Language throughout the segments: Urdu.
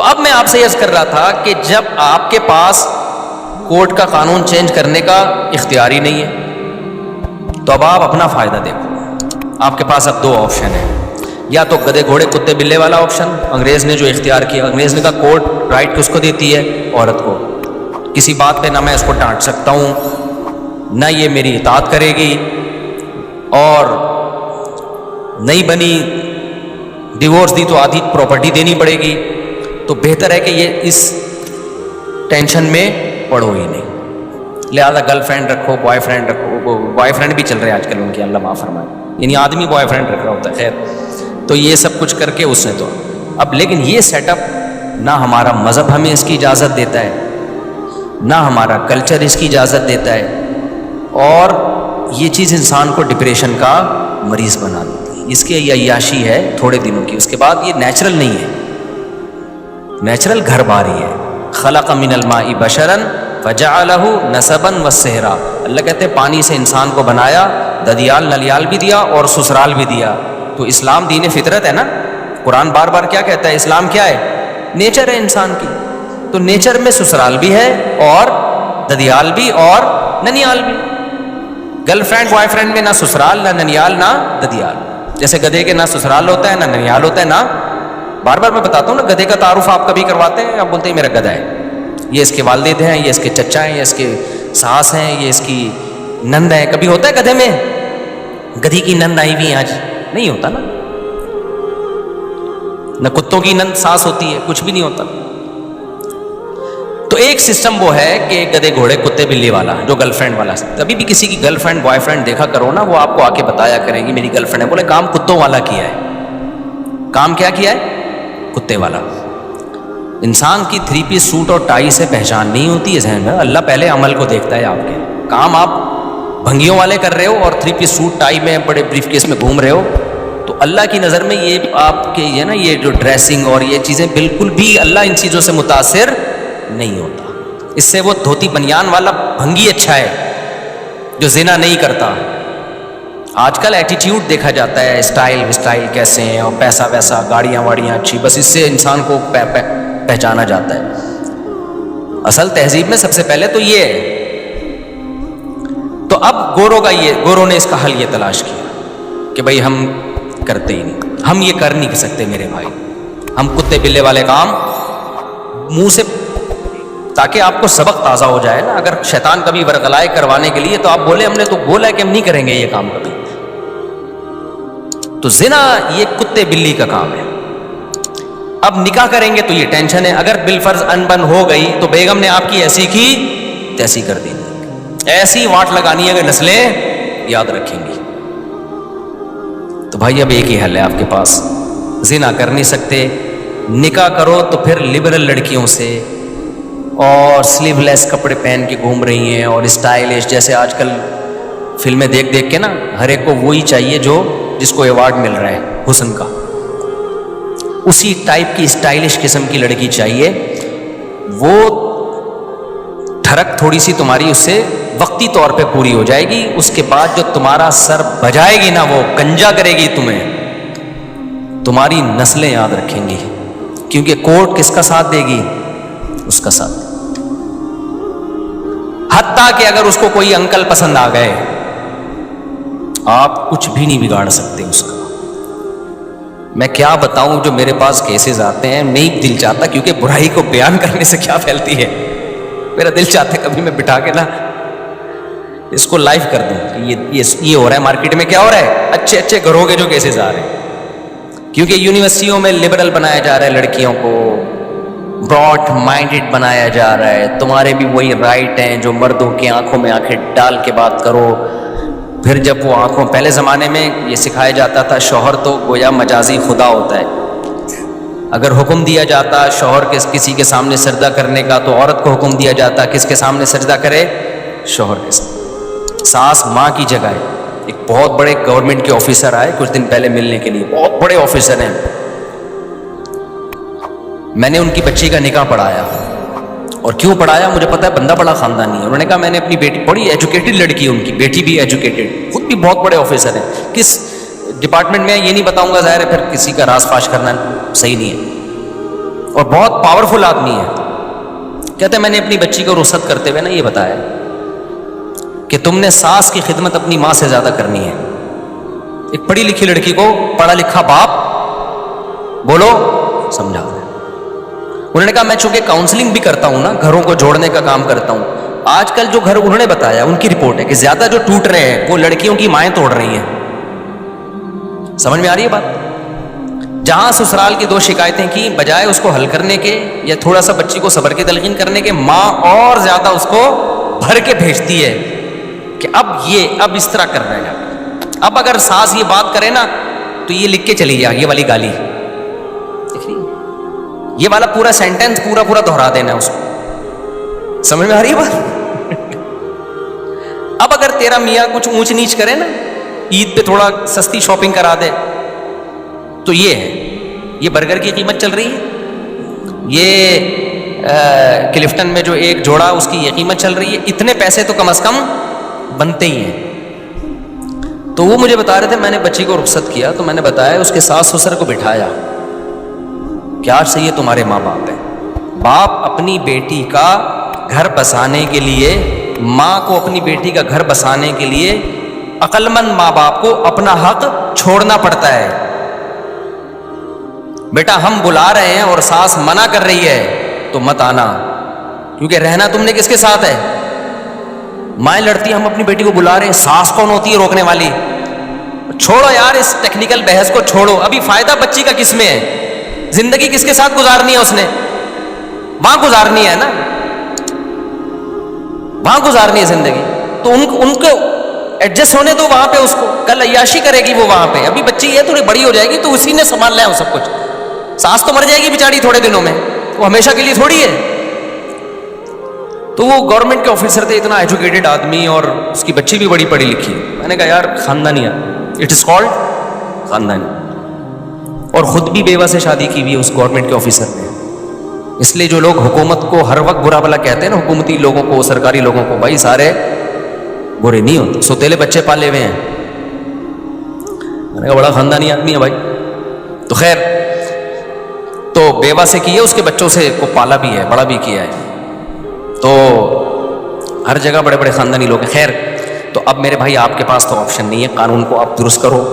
اب میں آپ سے عرض کر رہا تھا کہ جب آپ کے پاس کورٹ کا قانون چینج کرنے کا اختیار ہی نہیں ہے تو اب آپ اپنا فائدہ دیکھو. آپ کے پاس اب دو آپشن ہیں, یا تو گدے گھوڑے کتے بلے والا آپشن انگریز نے جو اختیار کیا. انگریز نے کہا کورٹ رائٹ کس کو دیتی ہے؟ عورت کو. کسی بات پہ نہ میں اس کو ڈانٹ سکتا ہوں, نہ یہ میری اطاعت کرے گی, اور نہیں بنی ڈیورس دی تو آدھی پراپرٹی دینی پڑے گی. تو بہتر ہے کہ یہ اس ٹینشن میں پڑو ہی نہیں, لہٰذا گرل فرینڈ رکھو, بوائے فرینڈ رکھو. بوائے فرینڈ بھی چل رہے ہیں آج کل ان کے, اللہ معاف فرمائے, یعنی آدمی بوائے فرینڈ رکھ رہا ہوتا ہے. خیر, تو یہ سب کچھ کر کے اس نے تو اب, لیکن یہ سیٹ اپ نہ ہمارا مذہب ہمیں اس کی اجازت دیتا ہے, نہ ہمارا کلچر اس کی اجازت دیتا ہے, اور یہ چیز انسان کو ڈپریشن کا مریض بنا دیتی ہے. اس کی یہ عیاشی ہے تھوڑے دنوں کی, اس کے بعد یہ نیچرل نہیں ہے. نیچرل گھر باری ہے. خلق من الماء بشرا فجعلہ نسبا وصہرا. اللہ کہتے ہیں پانی سے انسان کو بنایا, ددیال نلیال بھی دیا اور سسرال بھی دیا. تو اسلام دین فطرت ہے نا. قرآن بار بار کیا کہتا ہے؟ اسلام کیا ہے؟ نیچر ہے انسان کی. تو نیچر میں سسرال بھی ہے اور ددیال بھی اور ننیال بھی. گرل فرینڈ بوائے فرینڈ میں نہ سسرال نہ ننیال نہ ددیال. جیسے گدھے کے نہ سسرال ہوتا ہے نہ ننیال ہوتا ہے, نہ بار بار میں بتاتا ہوں نا, گدھے کا تعارف آپ کبھی کرواتے ہیں, آپ بولتے ہیں میرا گدھا ہے, یہ اس کے والد ہیں, یہ اس کے چچا ہیں, یہ اس کے ساس ہیں, یہ اس کی نند ہے. کبھی ہوتا ہے گدھے میں گدھی کی نند آئی ہوئی آج؟ نہیں ہوتا نا. نہ کتوں کی نند ساس ہوتی ہے, کچھ بھی نہیں ہوتا. تو ایک سسٹم وہ ہے کہ گدے گھوڑے کتے بلی والا, جو گرل فرینڈ والا. کبھی بھی کسی کی گرل فرینڈ بوائے فرینڈ دیکھا کرو نا, وہ آپ کو آ کے بتایا کرے گی میری گرل فرینڈ ہے. بولے کام کتوں والا کیا ہے. کام کیا کیا ہے؟ کتے والا. انسان کی 3 پیس سوٹ اور ٹائی سے پہچان نہیں ہوتی ہے ذہن میں. اللہ پہلے عمل کو دیکھتا ہے آپ کے. کام آپ بھنگیوں والے کر رہے ہو اور 3 پیس سوٹ ٹائی میں بڑے بریف کیس میں گھوم رہے ہو, تو اللہ کی نظر میں یہ آپ کے یہ نا, یہ جو ڈریسنگ اور یہ چیزیں بالکل بھی اللہ ان چیزوں سے متاثر نہیں ہوتا. اس سے وہ دھوتی بنیان والا بھنگی اچھا ہے جو زنا نہیں کرتا. آج کل ایٹیٹیوڈ دیکھا جاتا ہے, اسٹائل کیسے ہیں, اور پیسہ ویسا, گاڑیاں واڑیاں اچھی, بس اس سے انسان کو پہچانا جاتا ہے. اصل تہذیب میں سب سے پہلے تو یہ ہے. تو اب گوروں نے اس کا حل یہ تلاش کیا کہ بھائی ہم کرتے ہی نہیں, ہم یہ کر نہیں سکتے میرے بھائی, ہم کتے بلے والے کام منہ سے, تاکہ آپ کو سبق تازہ ہو جائے نا. اگر شیطان کبھی ورغلائے کروانے کے لیے تو آپ بولے ہم نے تو بولا ہے کہ ہم نہیں کریں گے یہ کام کبھی. تو زنا یہ کتے بلی کا کام ہے. اب نکاح کریں گے تو یہ ٹینشن ہے. اگر بالفرض انبن ہو گئی تو بیگم نے آپ کی ایسی کی تیسی کر دی, ایسی واٹ لگانی ہے کہ نسلیں یاد رکھیں گی. تو بھائی اب ایک ہی حل ہے آپ کے پاس, زنا کر نہیں سکتے, نکاح کرو تو پھر لبرل لڑکیوں سے, اور سلیو لیس کپڑے پہن کے گھوم رہی ہیں, اور اسٹائلش, جیسے آج کل فلمیں دیکھ دیکھ کے نا ہر ایک کو وہی چاہیے جو جس کو ایوارڈ مل رہا ہے حسن کا, اسی ٹائپ کی اسٹائلش قسم کی لڑکی چاہیے. وہ دھڑک تھوڑی سی تمہاری اس سے وقتی طور پہ پوری ہو جائے گی, اس کے بعد جو تمہارا سر بجائے گی نا, وہ گنجا کرے گی تمہیں, تمہاری نسلیں یاد رکھیں گی. کیونکہ کورٹ کس کا ساتھ دے گی؟ اس کا ساتھ. حتیٰ کہ اگر اس کو کوئی انکل پسند آ گئے, آپ کچھ بھی نہیں بگاڑ سکتے اس کا. میں کیا بتاؤں, جو میرے پاس کیسز آتے ہیں, نہیں دل چاہتا, کیونکہ برائی کو بیان کرنے سے کیا پھیلتی ہے, میرا دل چاہتا ہے کبھی میں بٹھا کے نا اس کو لائیو کر دوں کہ یہ ہو رہا ہے مارکیٹ میں, کیا ہو رہا ہے, اچھے اچھے گھروں کے جو کیسز آ رہے ہیں. کیونکہ یونیورسٹیوں میں لبرل بنایا جا رہا ہے لڑکیوں کو, براڈ مائنڈڈ بنایا جا رہا ہے. تمہارے بھی وہی رائٹ ہیں جو مردوں کی آنکھوں میں آنکھیں ڈال کے بات کرو. پھر جب وہ آنکھوں, پہلے زمانے میں یہ سکھایا جاتا تھا شوہر تو گویا مجازی خدا ہوتا ہے. اگر حکم دیا جاتا شوہر کے کسی کے سامنے سجدہ کرنے کا, تو عورت کو حکم دیا جاتا کس کے سامنے سجدہ کرے؟ شوہر کے سامنے. ساس ماں کی جگہ ہے. ایک بہت بڑے گورنمنٹ کے آفیسر آئے کچھ دن پہلے ملنے کے لیے, بہت بڑے آفیسر ہیں. میں نے ان کی بچی کا نکاح پڑھایا, اور کیوں پڑھایا مجھے پتا ہے, بندہ بڑا خاندانی ہے. انہوں نے کہا میں نے اپنی بیٹی, بڑی ایجوکیٹڈ لڑکی ہے ان کی بیٹی بھی ایجوکیٹڈ, خود بھی بہت بڑے آفیسر ہیں. کس ڈپارٹمنٹ میں یہ نہیں بتاؤں گا, ظاہر ہے پھر کسی کا راز فاش کرنا صحیح نہیں ہے. اور بہت پاورفل آدمی ہے. کہتے ہیں میں نے اپنی بچی کو رخصت کرتے ہوئے نا یہ بتایا کہ تم نے ساس کی خدمت اپنی ماں سے زیادہ کرنی ہے. ایک پڑھی لکھی لڑکی کو پڑھا لکھا باپ بولو سمجھا. انہوں نے کہا میں چونکہ کاؤنسلنگ بھی کرتا ہوں نا, گھروں کو جوڑنے کا کام کرتا ہوں, آج کل جو گھر انہوں نے بتایا ان کی رپورٹ ہے کہ زیادہ جو ٹوٹ رہے ہیں وہ لڑکیوں کی مائیں توڑ رہی ہیں. سمجھ میں آ رہی ہے بات؟ جہاں سسرال کی 2 شکایتیں کی, بجائے اس کو حل کرنے کے یا تھوڑا سا بچی کو صبر کی تلقین کرنے کے, ماں اور زیادہ اس کو بھر کے بھیجتی ہے کہ اب اس طرح کر رہے ہیں. اب اگر ساس یہ بات کرے نا تو یہ لکھ کے چلی جا, یہ والی گالی یہ والا پورا سینٹینس پورا دہرا دینا ہے اس کو. سمجھ میں آ رہی ہے بات؟ اب اگر تیرا میاں کچھ اونچ نیچ کرے نا, عید پہ تھوڑا سستی شاپنگ کرا دے, تو یہ ہے, یہ برگر کی قیمت چل رہی ہے, یہ کلفٹن میں جو ایک جوڑا اس کی یہ قیمت چل رہی ہے, اتنے پیسے تو کم از کم بنتے ہی ہیں. تو وہ مجھے بتا رہے تھے, میں نے بچی کو رخصت کیا تو میں نے بتایا, اس کے ساس سسر کو بٹھایا کہ آج سے یہ تمہارے ماں باپ ہیں. باپ اپنی بیٹی کا گھر بسانے کے لیے, ماں کو اپنی بیٹی کا گھر بسانے کے لیے عقل مند ماں باپ کو اپنا حق چھوڑنا پڑتا ہے. بیٹا ہم بلا رہے ہیں اور ساس منع کر رہی ہے تو مت آنا, کیونکہ رہنا تم نے کس کے ساتھ ہے؟ مائیں لڑتی, ہم اپنی بیٹی کو بلا رہے ہیں, ساس کون ہوتی ہے روکنے والی؟ چھوڑو یار اس ٹیکنیکل بحث کو چھوڑو. ابھی فائدہ بچی کا کس میں ہے؟ زندگی کس کے ساتھ گزارنی ہے اس نے؟ وہاں گزارنی ہے نا, وہاں گزارنی ہے زندگی. تو ان کو ایڈجسٹ ہونے دو وہاں پہ, اس کو کل عیاشی کرے گی وہ وہاں پہ. ابھی بچی ہے تھوڑی بڑی ہو جائے گی تو اسی نے سنبھال لیا سب کچھ. ساس تو مر جائے گی بیچاری تھوڑے دنوں میں, وہ ہمیشہ کے لیے تھوڑی ہے. تو وہ گورنمنٹ کے آفیسر تھے, اتنا ایجوکیٹڈ آدمی, اور اس کی بچی بھی بڑی پڑھی لکھی. میں نے کہا یار خاندانی ہے, اٹ از کالڈ خاندانی. اور خود بھی بیوہ سے شادی کی ہوئی ہے اس گورنمنٹ کے آفیسر نے. اس لیے جو لوگ حکومت کو ہر وقت برا بھلا کہتے ہیں نا, حکومتی لوگوں کو, سرکاری لوگوں کو, بھائی سارے برے نہیں ہوتے, سوتیلے بچے پالے ہوئے ہیں. میں نے کہا بڑا خاندانی آدمی ہے بھائی. تو خیر, تو بیوہ سے کی ہے, اس کے بچوں سے کو پالا بھی ہے, بڑا بھی کیا ہے. تو ہر جگہ بڑے بڑے خاندانی لوگ ہیں. خیر, تو اب میرے بھائی آپ کے پاس تو آپشن نہیں ہے, قانون کو آپ درست کرو.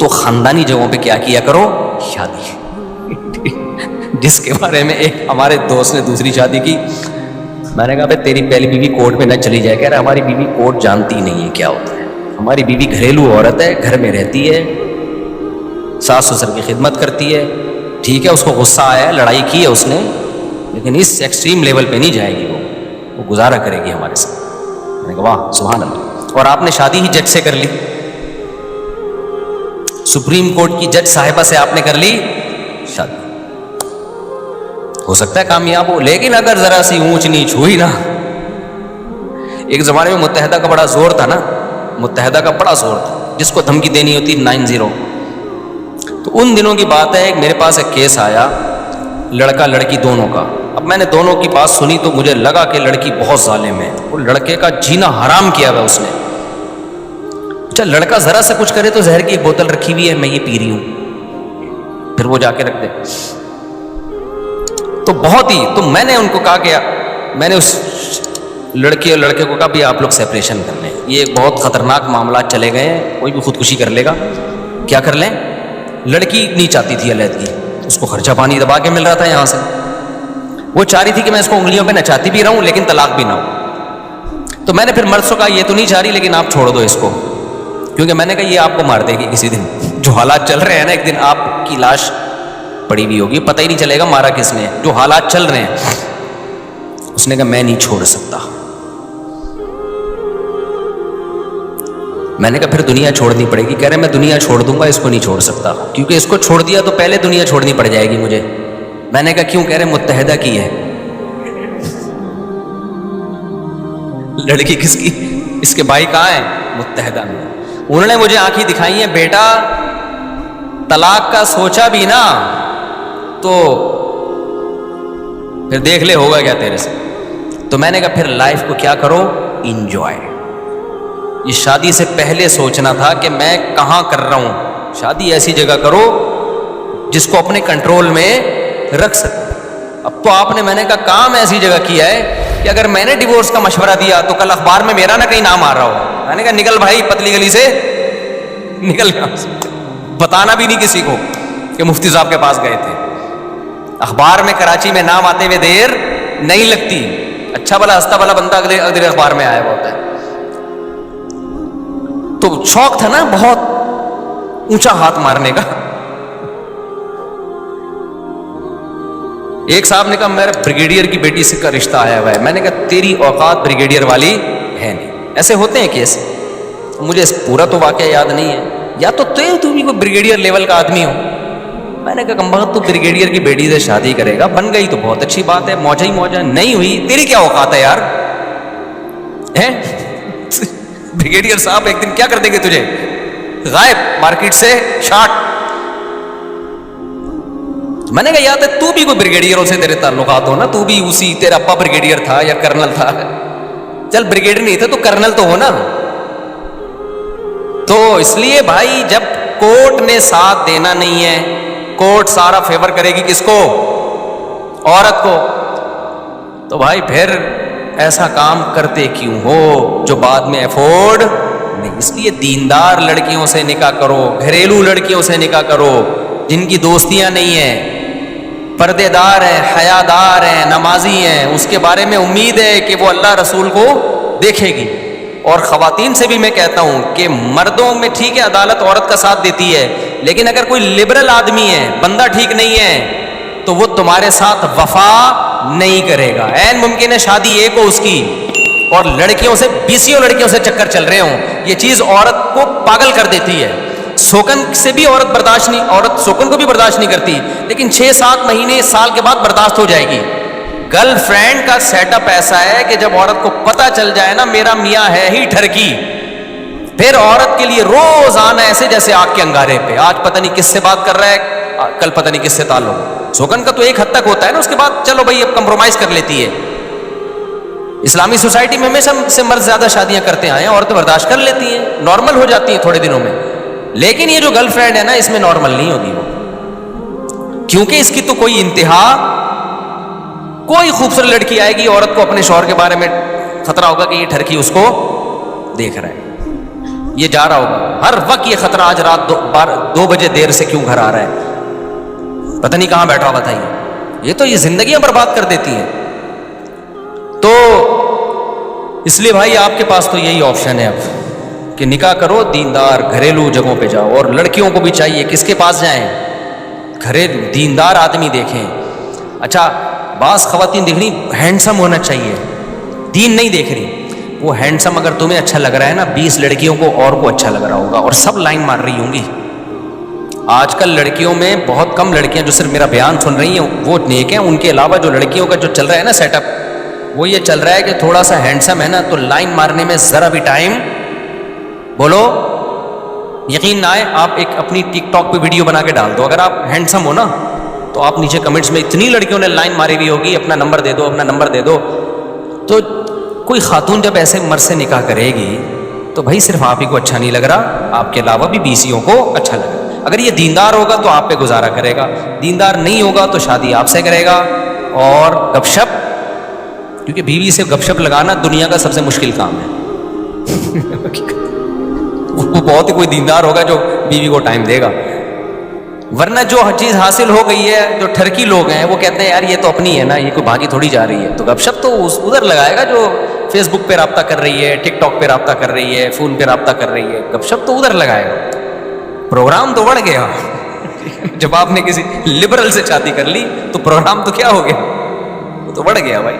تو خاندانی جگہوں پہ کیا کیا کرو؟ شادی. جس کے بارے میں ایک ہمارے دوست نے دوسری شادی کی. میں نے کہا بھائی تیری پہلی بیوی کورٹ میں نہ چلی جائے. کہہ رہا ہماری بیوی کورٹ جانتی نہیں ہے کیا ہوتا ہے, ہماری بیوی گھریلو عورت ہے, گھر میں رہتی ہے, ساس سسر کی خدمت کرتی ہے. ٹھیک ہے, اس کو غصہ آیا, لڑائی کی ہے اس نے, لیکن اس ایکسٹریم لیول پہ نہیں جائے گی, وہ گزارا کرے گی ہمارے ساتھ. میں نے کہا واہ سبحان اللہ. اور آپ نے شادی ہی جج سے کر لی, سپریم کورٹ کی جج صاحبہ سے آپ نے کر لی شادی. ہو سکتا ہے کامیاب ہو, لیکن اگر ذرا سی اونچ نیچ ہوئی نا. ایک زمانے میں متحدہ کا بڑا زور تھا نا, متحدہ کا بڑا زور تھا, جس کو دھمکی دینی ہوتی 90. تو ان دنوں کی بات ہے, میرے پاس ایک کیس آیا لڑکا لڑکی دونوں کا. اب میں نے دونوں کی بات سنی تو مجھے لگا کہ لڑکی بہت ظالم ہے, وہ لڑکے کا جینا حرام کیا ہوا اس نے. اچھا لڑکا ذرا سا کچھ کرے تو زہر کی ایک بوتل رکھی ہوئی ہے, میں یہ پی رہی ہوں, پھر وہ جا کے رکھ دے. تو بہت ہی, تو میں نے ان کو کہا کہ میں نے اس لڑکی اور لڑکے کو کہا بھی آپ لوگ سیپریشن کر لیں, یہ بہت خطرناک معاملات چلے گئے ہیں, کوئی بھی خودکشی کر لے گا. کیا کر لیں؟ لڑکی نہیں چاہتی تھی علیحدگی, اس کو خرچہ پانی دبا کے مل رہا تھا یہاں سے. وہ چاہ رہی تھی کہ میں اس کو انگلیوں پہ نچاتی بھی رہوں لیکن طلاق بھی نہ ہو. تو میں نے پھر مرد سے کہا یہ تو نہیں چاہ رہی لیکن آپ چھوڑ دو اس کو, کیونکہ میں نے کہا یہ آپ کو مار دے گی کسی دن. جو حالات چل رہے ہیں نا, ایک دن آپ کی لاش پڑی ہوئی ہوگی, پتہ ہی نہیں چلے گا مارا کس نے. جو حالات چل رہے ہیں, اس نے کہا میں نہیں چھوڑ سکتا. میں نے کہا پھر دنیا چھوڑنی پڑے گی. کہہ رہے میں دنیا چھوڑ دوں گا, اس کو نہیں چھوڑ سکتا, کیونکہ اس کو چھوڑ دیا تو پہلے دنیا چھوڑنی پڑ جائے گی مجھے. میں نے کہا کیوں؟ کہہ رہے متحدہ کی ہے. لڑکی کس کی؟ اس کے بھائی کہاں ہیں؟ متحدہ میں. انہوں نے مجھے آنکھیں دکھائی ہیں, بیٹا طلاق کا سوچا بھی نا تو پھر دیکھ لے ہوگا کیا تیرے سے. تو میں نے کہا پھر لائف کو کیا کرو؟ انجوائے. یہ شادی سے پہلے سوچنا تھا کہ میں کہاں کر رہا ہوں. شادی ایسی جگہ کرو جس کو اپنے کنٹرول میں رکھ سکے. اب تو آپ نے, میں نے کہا, کام ایسی جگہ کیا ہے کہ اگر میں نے ڈیورس کا مشورہ دیا تو کل اخبار میں میرا نہ کہیں نام آ رہا ہو. میں نے کہا نکل بھائی پتلی گلی سے نکل گیا, بتانا بھی نہیں کسی کو کہ مفتی صاحب کے پاس گئے تھے. اخبار میں کراچی میں نام آتے ہوئے دیر نہیں لگتی. اچھا بلا ہنستا بلا بندہ اگلے اخبار میں آیا ہوتا ہے. تو شوق تھا نا بہت اونچا ہاتھ مارنے کا. ایک صاحب نے کہا میرا بریگیڈیئر کی بیٹی سے کا رشتہ آیا ہوا ہے. میں نے کہا تیری اوقات بریگیڈیئر والی ہے نہیں. ایسے ہوتے ہیں کیس, مجھے پورا تو واقعہ یاد نہیں ہے, یا تو بھی کوئی بریگیڈیئر لیول کا آدمی ہو. میں نے کہا کم بخت تو بریگیڈیئر کی بیٹی سے شادی کرے گا, بن گئی تو بہت اچھی بات ہے, موجہ ہی موجہ, نہیں ہوئی تیری کیا اوقات ہے یار. بریگیڈیئر صاحب ایک دن کیا کر دیں گے تجھے, غائب, مارکیٹ سے شارٹ. میں نے کہا یاد ہے تو بھی کوئی بریگیڈیئروں سے تیرے تعلقات ہو نا, تو بھی اسی, تیرا ابا بریگیڈیئر تھا یا کرنل تھا. چل بریگیڈیئر نہیں تھا تو کرنل تو ہو نا. تو اس لیے بھائی جب کورٹ نے ساتھ دینا نہیں ہے, کورٹ سارا فیور کرے گی کس کو, عورت کو, تو بھائی پھر ایسا کام کرتے کیوں ہو جو بعد میں افورڈ نہیں. اس لیے دیندار لڑکیوں سے نکاح کرو, گھریلو لڑکیوں سے نکاح کرو جن کی دوستیاں نہیں ہیں, پردے دار ہیں, حیا دار ہیں, نمازی ہیں, اس کے بارے میں امید ہے کہ وہ اللہ رسول کو دیکھے گی. اور خواتین سے بھی میں کہتا ہوں کہ مردوں میں ٹھیک ہے عدالت عورت کا ساتھ دیتی ہے, لیکن اگر کوئی لبرل آدمی ہے, بندہ ٹھیک نہیں ہے, تو وہ تمہارے ساتھ وفا نہیں کرے گا. عین ممکن ہے شادی ایک ہو اس کی اور لڑکیوں سے 20 لڑکیوں سے چکر چل رہے ہوں. یہ چیز عورت کو پاگل کر دیتی ہے. سوکن سے بھی عورت برداشت نہیں, عورت سوکن کو بھی برداشت نہیں کرتی, لیکن 6-7 مہینے سال کے بعد برداشت ہو جائے گی. گرل فرینڈ کا سیٹ اپ ایسا ہے کہ جب عورت کو پتہ چل جائے نا میرا میاں ہے ہی ٹھرکی, پھر عورت کے لیے روز آنا ایسے جیسے آگ کے انگارے پہ, آج پتہ نہیں کس سے بات کر رہا ہے, کل پتہ نہیں کس سے تعلق. سوکن کا تو ایک حد تک ہوتا ہے نا, اس کے بعد چلو بھائی اب کمپرومائز کر لیتی ہے. اسلامی سوسائٹی میں ہمیشہ سے مرد زیادہ شادیاں کرتے آئے ہیں, عورتیں برداشت کر لیتی ہیں, نارمل ہو جاتی ہیں تھوڑے دنوں میں. لیکن یہ جو گرل فرینڈ ہے نا اس میں نارمل نہیں ہوگی وہ, کیونکہ اس کی تو کوئی انتہا, کوئی خوبصورت لڑکی آئے گی, عورت کو اپنے شوہر کے بارے میں خطرہ ہوگا کہ یہ ٹھرکی اس کو دیکھ رہا ہے, یہ جا رہا ہوگا ہر وقت یہ خطرہ, آج رات 2 بجے دیر سے کیوں گھر آ رہا ہے, پتہ نہیں کہاں بیٹھا ہوا تھا. یہ تو یہ زندگیاں برباد کر دیتی ہیں. تو اس لیے بھائی آپ کے پاس تو یہی آپشن ہے اب کہ نکاح کرو, دیندار گھریلو جگہوں پہ جاؤ. اور لڑکیوں کو بھی چاہیے کس کے پاس جائیں, گھریلو دیندار آدمی دیکھیں. اچھا بعض خواتین دیکھ رہی ہینڈسم ہونا چاہیے, دین نہیں دیکھ رہی. وہ ہینڈسم اگر تمہیں اچھا لگ رہا ہے نا, 20 لڑکیوں کو اور کو اچھا لگ رہا ہوگا اور سب لائن مار رہی ہوں گی. آج کل لڑکیوں میں بہت کم لڑکیاں جو صرف میرا بیان سن رہی ہیں وہ نیک ہیں, ان کے علاوہ جو لڑکیوں کا جو چل رہا ہے نا سیٹ اپ, وہ یہ چل رہا ہے کہ تھوڑا سا ہینڈسم ہے نا تو لائن مارنے میں ذرا بھی ٹائم, بولو یقین نہ آئے, آپ ایک اپنی ٹک ٹاک پہ ویڈیو بنا کے ڈال دو, اگر آپ ہینڈسم ہو نا تو آپ نیچے کمنٹس میں اتنی لڑکیوں نے لائن ماری ہوئی ہوگی, اپنا نمبر دے دو, اپنا نمبر دے دو. تو کوئی خاتون جب ایسے مرد سے نکاح کرے گی تو بھائی صرف آپ ہی کو اچھا نہیں لگ رہا, آپ کے علاوہ بھی 20 کو اچھا لگا. اگر یہ دیندار ہوگا تو آپ پہ گزارا کرے گا, دیندار نہیں ہوگا تو شادی آپ سے کرے گا. اور گپ شپ, کیونکہ بیوی سے گپ شپ لگانا دنیا کا سب سے مشکل کام ہے. وہ بہت ہی کوئی دیندار ہوگا جو بیوی کو ٹائم دے گا, ورنہ جو چیز حاصل ہو گئی ہے, جو ٹھرکی لوگ ہیں وہ کہتے ہیں یار یہ تو اپنی ہے نا, یہ کوئی بھاگی تھوڑی جا رہی ہے. تو گپ شپ تو ادھر لگائے گا جو فیس بک پہ رابطہ کر رہی ہے, ٹک ٹاک پہ رابطہ کر رہی ہے, فون پہ رابطہ کر رہی ہے, گپ شپ تو ادھر لگائے گا. پروگرام تو بڑھ گیا. جب آپ نے کسی لبرل سے شادی کر لی تو پروگرام تو کیا ہو گیا, وہ تو بڑھ گیا بھائی.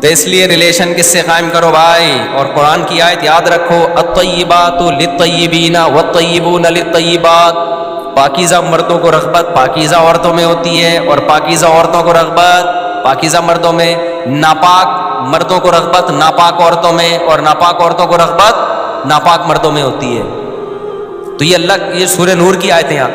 تو اس لیے ریلیشن کس سے قائم کرو بھائی, اور قرآن کی آیت یاد رکھو, الطیبات للطیبین والطیبون للطیبات. پاکیزہ مردوں کو رغبت پاکیزہ عورتوں میں ہوتی ہے, اور پاکیزہ عورتوں کو رغبت پاکیزہ مردوں میں. ناپاک مردوں کو رغبت ناپاک عورتوں میں, اور ناپاک عورتوں کو رغبت ناپاک مردوں میں ہوتی ہے. تو یہ اللہ, یہ سورہ نور کی آیتیں ہیں.